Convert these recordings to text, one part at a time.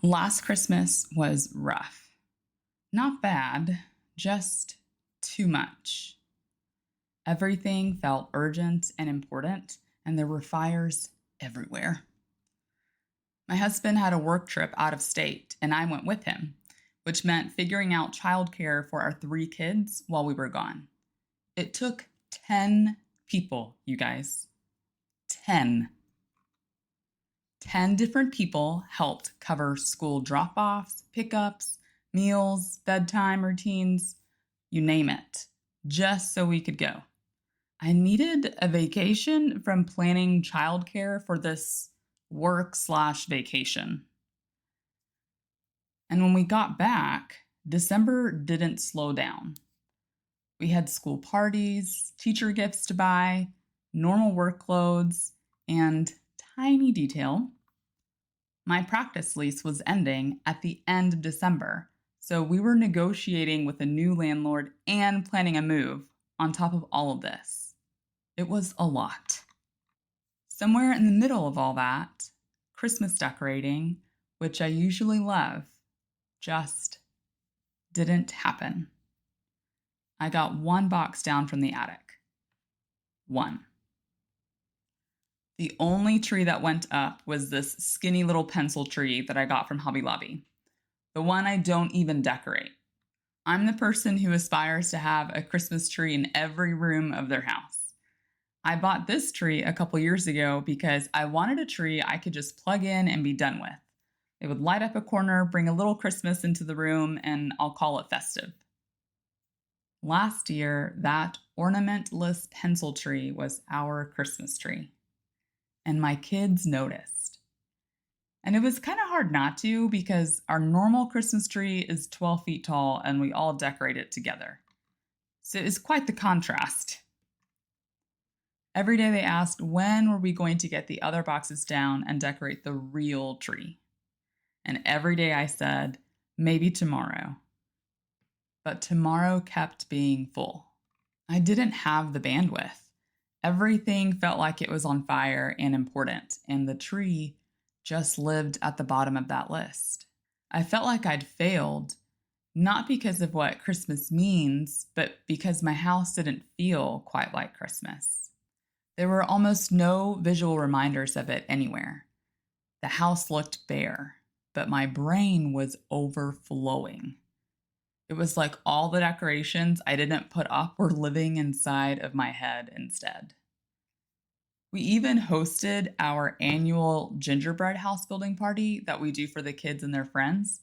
Last Christmas was rough. Not bad, just too much. Everything felt urgent and important, and there were fires everywhere. My husband had a work trip out of state, and I went with him, which meant figuring out childcare for our 3 kids while we were gone. It took 10 people, you guys. 10. 10 different people helped cover school drop-offs, pickups, meals, bedtime routines, you name it, just so we could go. I needed a vacation from planning childcare for this work/vacation. And when we got back, December didn't slow down. We had school parties, teacher gifts to buy, normal workloads, and tiny detail, my practice lease was ending at the end of December, so we were negotiating with a new landlord and planning a move on top of all of this. It was a lot. Somewhere in the middle of all that, Christmas decorating, which I usually love, just didn't happen. I got 1 box down from the attic. 1. The only tree that went up was this skinny little pencil tree that I got from Hobby Lobby. The one I don't even decorate. I'm the person who aspires to have a Christmas tree in every room of their house. I bought this tree a couple years ago because I wanted a tree I could just plug in and be done with. It would light up a corner, bring a little Christmas into the room, and I'll call it festive. Last year, that ornamentless pencil tree was our Christmas tree. And my kids noticed. And it was kind of hard not to because our normal Christmas tree is 12 feet tall and we all decorate it together. So it's quite the contrast. Every day they asked when were we going to get the other boxes down and decorate the real tree. And every day I said, maybe tomorrow. But tomorrow kept being full. I didn't have the bandwidth. Everything felt like it was on fire and important, and the tree just lived at the bottom of that list. I felt like I'd failed, not because of what Christmas means, but because my house didn't feel quite like Christmas. There were almost no visual reminders of it anywhere. The house looked bare, but my brain was overflowing. It was like all the decorations I didn't put up were living inside of my head instead. We even hosted our annual gingerbread house building party that we do for the kids and their friends.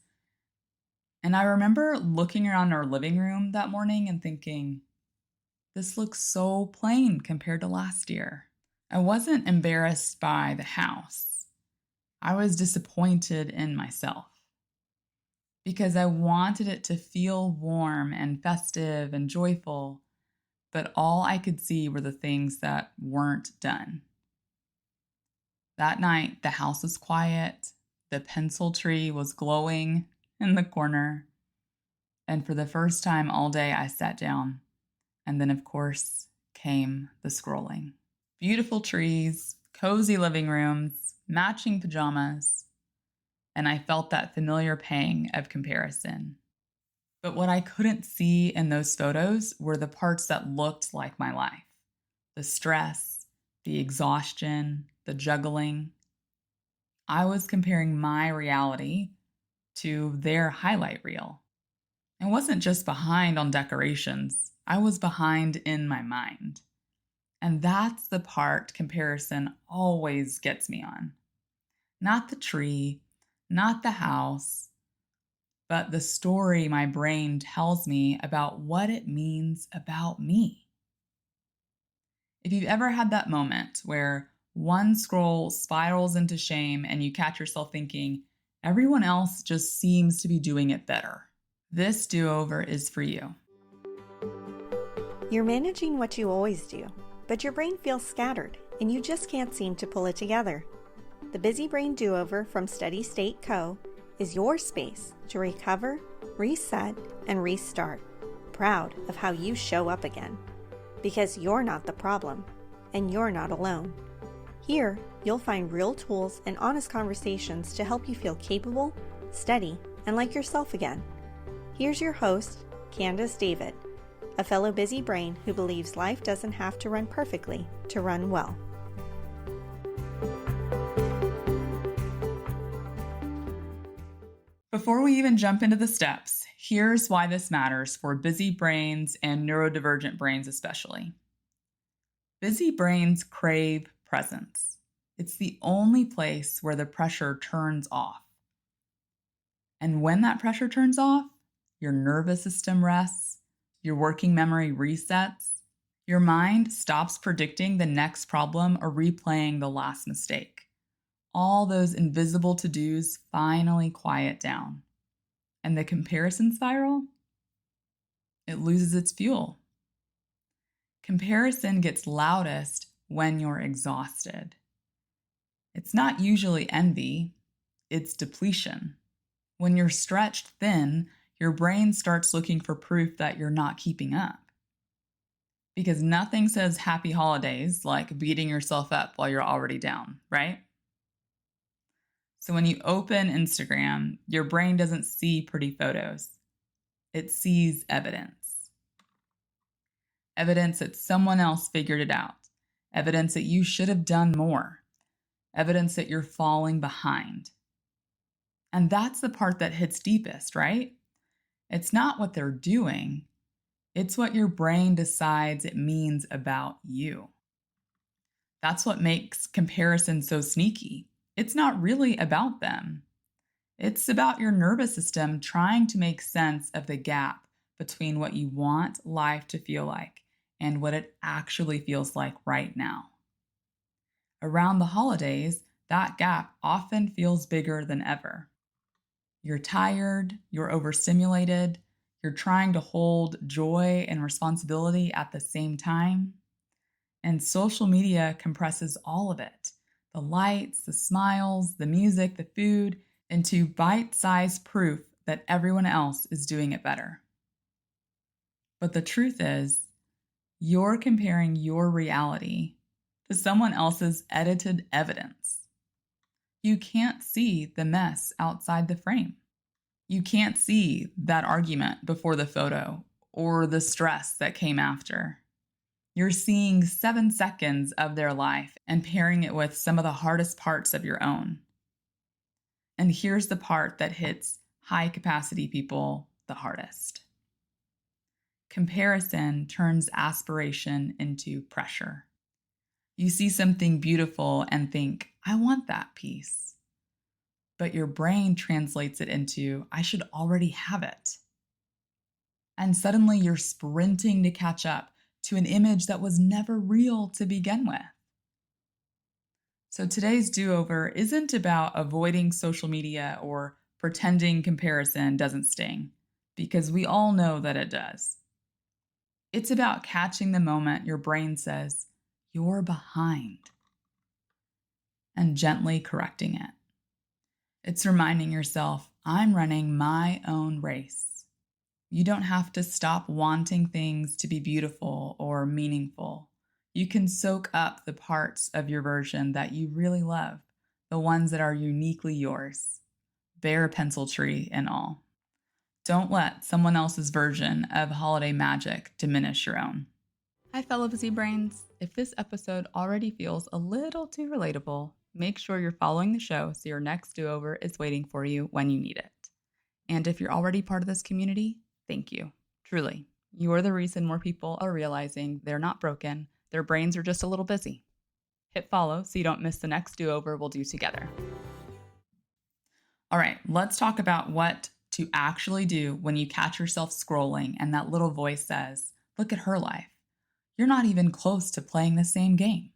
And I remember looking around our living room that morning and thinking, this looks so plain compared to last year. I wasn't embarrassed by the house. I was disappointed in myself. Because I wanted it to feel warm and festive and joyful, but all I could see were the things that weren't done. That night, the house was quiet, the pencil tree was glowing in the corner, and for the first time all day I sat down, and then of course came the scrolling. Beautiful trees, cozy living rooms, matching pajamas, and I felt that familiar pang of comparison. But what I couldn't see in those photos were the parts that looked like my life. The stress, the exhaustion, the juggling. I was comparing my reality to their highlight reel. I wasn't just behind on decorations, I was behind in my mind. And that's the part comparison always gets me on. Not the tree, not the house, but the story my brain tells me about what it means about me. If you've ever had that moment where one scroll spirals into shame and you catch yourself thinking, everyone else just seems to be doing it better, this do-over is for you. You're managing what you always do, but your brain feels scattered and you just can't seem to pull it together. The Busy Brain Do-Over from Steady State Co. is your space to recover, reset, and restart, proud of how you show up again. Because you're not the problem, and you're not alone. Here, you'll find real tools and honest conversations to help you feel capable, study, and like yourself again. Here's your host, Candace David, a fellow busy brain who believes life doesn't have to run perfectly to run well. Before we even jump into the steps, here's why this matters for busy brains and neurodivergent brains especially. Busy brains crave presence. It's the only place where the pressure turns off. And when that pressure turns off, your nervous system rests, your working memory resets, your mind stops predicting the next problem or replaying the last mistake. All those invisible to-dos finally quiet down. And the comparison spiral? It loses its fuel. Comparison gets loudest when you're exhausted. It's not usually envy, it's depletion. When you're stretched thin, your brain starts looking for proof that you're not keeping up. Because nothing says happy holidays like beating yourself up while you're already down, right? So when you open Instagram, your brain doesn't see pretty photos. It sees evidence. Evidence that someone else figured it out. Evidence that you should have done more. Evidence that you're falling behind. And that's the part that hits deepest, right? It's not what they're doing. It's what your brain decides it means about you. That's what makes comparison so sneaky. It's not really about them. It's about your nervous system trying to make sense of the gap between what you want life to feel like and what it actually feels like right now. Around the holidays, that gap often feels bigger than ever. You're tired, you're overstimulated, you're trying to hold joy and responsibility at the same time. And social media compresses all of it. The lights, the smiles, the music, the food, into bite-sized proof that everyone else is doing it better. But the truth is, you're comparing your reality to someone else's edited evidence. You can't see the mess outside the frame. You can't see that argument before the photo or the stress that came after. You're seeing 7 seconds of their life and pairing it with some of the hardest parts of your own. And here's the part that hits high-capacity people the hardest. Comparison turns aspiration into pressure. You see something beautiful and think, I want that piece. But your brain translates it into, I should already have it. And suddenly you're sprinting to catch up to an image that was never real to begin with. So today's do-over isn't about avoiding social media or pretending comparison doesn't sting, because we all know that it does. It's about catching the moment your brain says, you're behind, and gently correcting it. It's reminding yourself, I'm running my own race. You don't have to stop wanting things to be beautiful or meaningful. You can soak up the parts of your version that you really love, the ones that are uniquely yours, bare pencil tree and all. Don't let someone else's version of holiday magic diminish your own. Hi, fellow busy brains. If this episode already feels a little too relatable, make sure you're following the show so your next do-over is waiting for you when you need it. And if you're already part of this community, thank you. Truly, you are the reason more people are realizing they're not broken, their brains are just a little busy. Hit follow so you don't miss the next do-over we'll do together. All right, let's talk about what to actually do when you catch yourself scrolling and that little voice says, look at her life. You're not even close to playing the same game.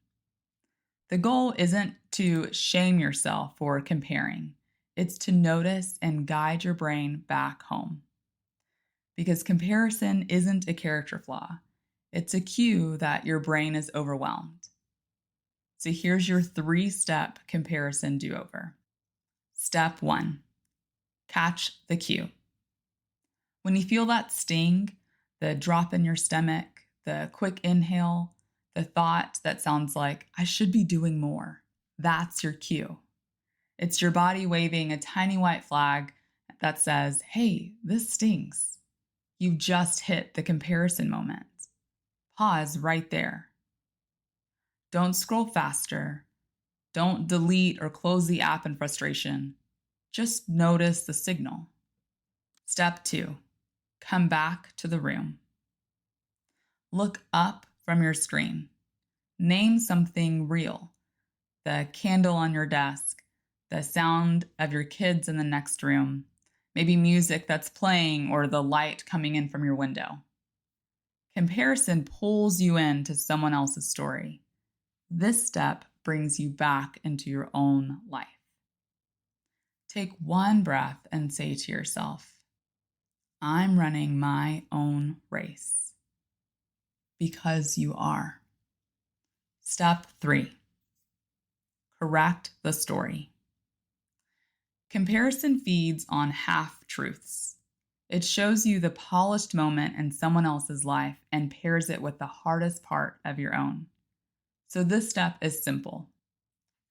The goal isn't to shame yourself for comparing. It's to notice and guide your brain back home. Because comparison isn't a character flaw. It's a cue that your brain is overwhelmed. So here's your 3-step comparison do-over. Step 1, catch the cue. When you feel that sting, the drop in your stomach, the quick inhale, the thought that sounds like, I should be doing more, that's your cue. It's your body waving a tiny white flag that says, hey, this stings. You've just hit the comparison moment. Pause right there. Don't scroll faster. Don't delete or close the app in frustration. Just notice the signal. Step 2, come back to the room. Look up from your screen. Name something real. The candle on your desk, the sound of your kids in the next room, maybe music that's playing or the light coming in from your window. Comparison pulls you into someone else's story. This step brings you back into your own life. Take one breath and say to yourself, I'm running my own race. Because you are. Step 3, correct the story. Comparison feeds on half-truths. It shows you the polished moment in someone else's life and pairs it with the hardest part of your own. So this step is simple.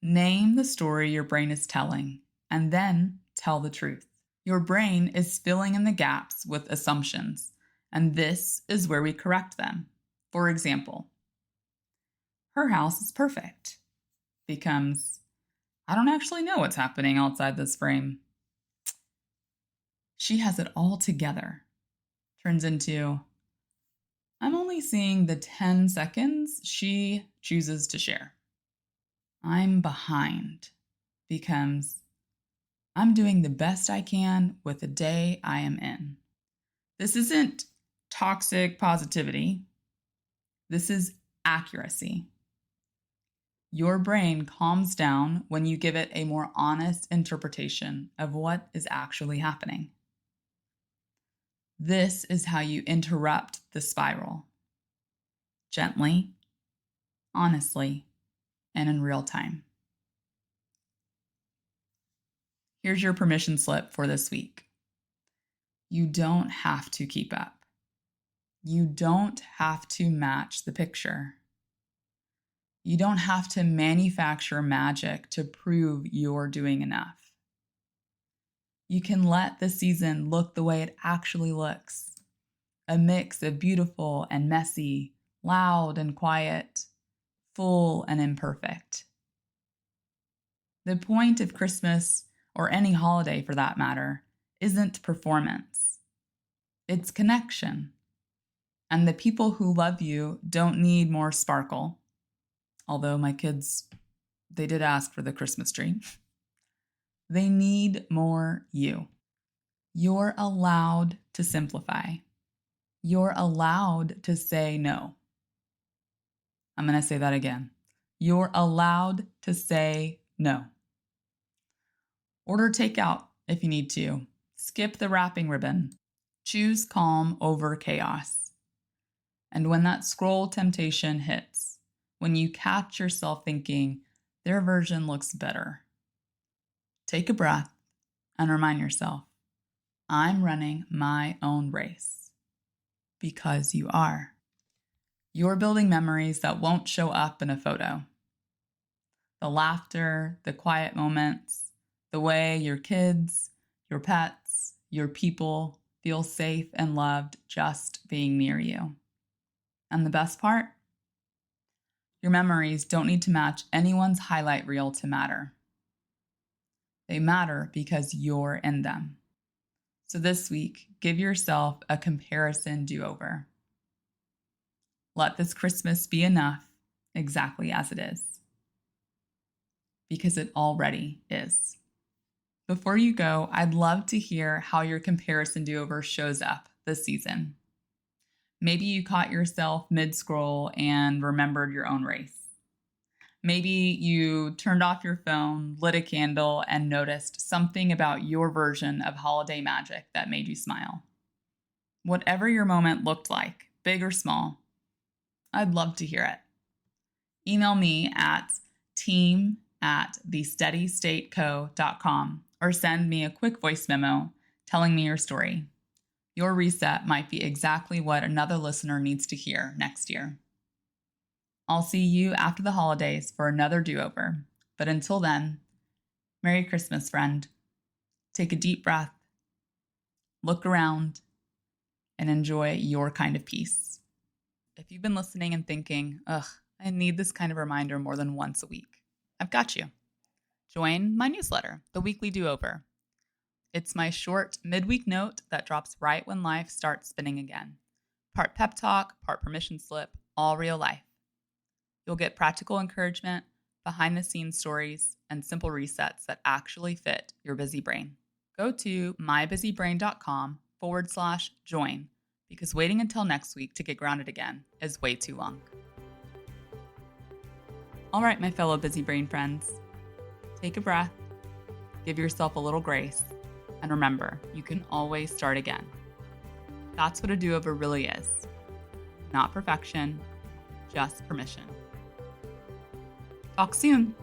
Name the story your brain is telling, and then tell the truth. Your brain is filling in the gaps with assumptions, and this is where we correct them. For example, her house is perfect becomes, I don't actually know what's happening outside this frame. She has it all together. Turns into, I'm only seeing the 10 seconds she chooses to share. I'm behind becomes, I'm doing the best I can with the day I am in. This isn't toxic positivity. This is accuracy. Your brain calms down when you give it a more honest interpretation of what is actually happening. This is how you interrupt the spiral. Gently, honestly, and in real time. Here's your permission slip for this week. You don't have to keep up. You don't have to match the picture. You don't have to manufacture magic to prove you're doing enough. You can let the season look the way it actually looks. A mix of beautiful and messy, loud and quiet, full and imperfect. The point of Christmas, or any holiday for that matter, isn't performance. It's connection. And the people who love you don't need more sparkle. Although my kids, they did ask for the Christmas tree. They need more you. You're allowed to simplify. You're allowed to say no. I'm going to say that again. You're allowed to say no. Order takeout if you need to. Skip the wrapping ribbon. Choose calm over chaos. And when that scroll temptation hits, when you catch yourself thinking, their version looks better, take a breath and remind yourself, I'm running my own race. Because you are. You're building memories that won't show up in a photo. The laughter, the quiet moments, the way your kids, your pets, your people feel safe and loved just being near you. And the best part? Your memories don't need to match anyone's highlight reel to matter. They matter because you're in them. So this week, give yourself a comparison do-over. Let this Christmas be enough exactly as it is. Because it already is. Before you go, I'd love to hear how your comparison do-over shows up this season. Maybe you caught yourself mid-scroll and remembered your own race. Maybe you turned off your phone, lit a candle, and noticed something about your version of holiday magic that made you smile. Whatever your moment looked like, big or small, I'd love to hear it. Email me at team@thesteadystateco.com or send me a quick voice memo telling me your story. Your reset might be exactly what another listener needs to hear next year. I'll see you after the holidays for another do-over. But until then, Merry Christmas, friend. Take a deep breath, look around, and enjoy your kind of peace. If you've been listening and thinking, ugh, I need this kind of reminder more than once a week, I've got you. Join my newsletter, The Weekly Do-Over. It's my short midweek note that drops right when life starts spinning again. Part pep talk, part permission slip, all real life. You'll get practical encouragement, behind-the-scenes stories, and simple resets that actually fit your busy brain. Go to mybusybrain.com/join because waiting until next week to get grounded again is way too long. All right, my fellow busy brain friends, take a breath, give yourself a little grace, and remember, you can always start again. That's what a do-over really is. Not perfection, just permission. Talk soon.